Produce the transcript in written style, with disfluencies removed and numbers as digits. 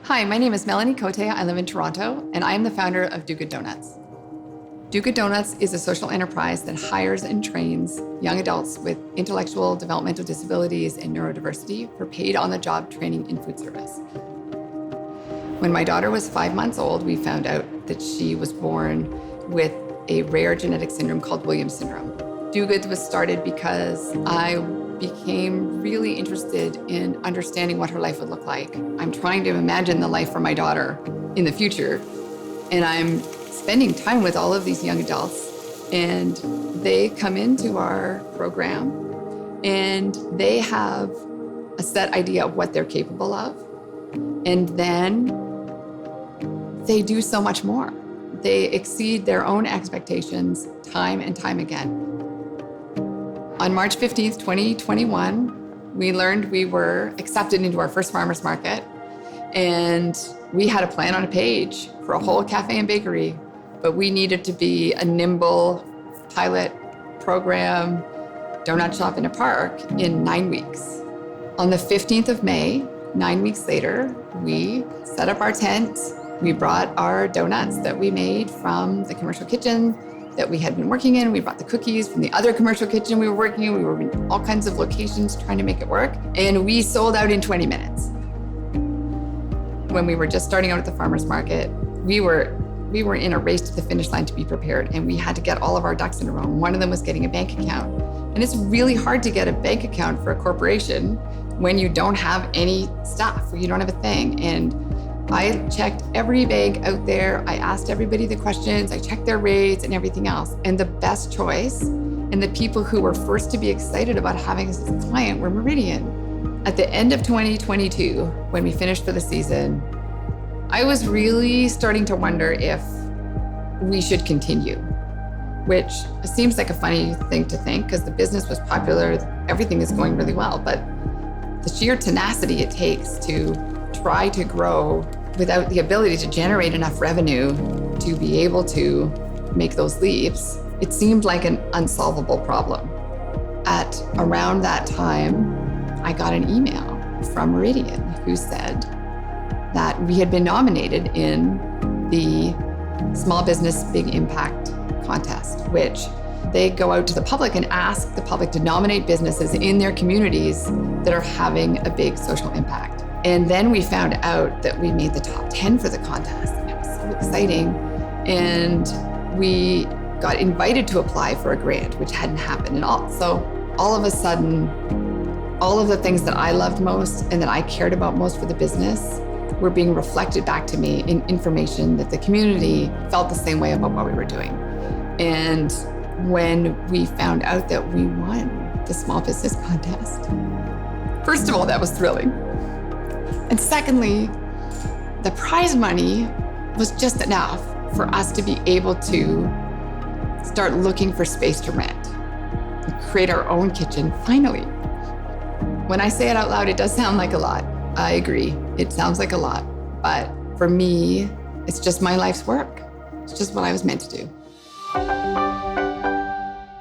Hi, my name is Melanie Cote. I live in Toronto, and I am the founder of Do Good Donuts. Do Good Donuts is a social enterprise that hires and trains young adults with intellectual developmental disabilities and neurodiversity for paid on-the-job training in food service. When my daughter was 5 months old, we found out that she was born with a rare genetic syndrome called Williams syndrome. Do Good was started because I became really interested in understanding what her life would look like. I'm trying to imagine the life for my daughter in the future, and I'm spending time with all of these young adults, and they come into our program and they have a set idea of what they're capable of, and then they do so much more. They exceed their own expectations time and time again. On March 15th, 2021, we learned we were accepted into our first farmers market, and we had a plan on a page for a whole cafe and bakery, but we needed to be a nimble pilot program donut shop in a park in 9 weeks. On the 15th of May, 9 weeks later, we set up our tent. We brought our donuts that we made from the commercial kitchen that we had been working in. We brought the cookies from the other commercial kitchen we were working in. We were in all kinds of locations trying to make it work. And we sold out in 20 minutes. When we were just starting out at the farmer's market, we were in a race to the finish line to be prepared, and we had to get all of our ducks in a row. One of them was getting a bank account. And it's really hard to get a bank account for a corporation when you don't have any stuff, or you don't have a thing. And I checked every bank out there. I asked everybody the questions. I checked their rates and everything else. And the best choice, and the people who were first to be excited about having us as a client, were Meridian. At the end of 2022, when we finished for the season, I was really starting to wonder if we should continue, which seems like a funny thing to think because the business was popular, everything is going really well, but the sheer tenacity it takes to try to grow without the ability to generate enough revenue to be able to make those leaps, it seemed like an unsolvable problem. At around that time, I got an email from Meridian who said that we had been nominated in the Small Business Big Impact contest, which they go out to the public and ask the public to nominate businesses in their communities that are having a big social impact. And then we found out that we made the top 10 for the contest. And it was so exciting. And we got invited to apply for a grant, which hadn't happened. And so all of a sudden, all of the things that I loved most and that I cared about most for the business were being reflected back to me in information that the community felt the same way about what we were doing. And when we found out that we won the small business contest, first of all, that was thrilling. And secondly, the prize money was just enough for us to be able to start looking for space to rent and create our own kitchen, finally. When I say it out loud, it does sound like a lot. I agree, it sounds like a lot. But for me, it's just my life's work. It's just what I was meant to do.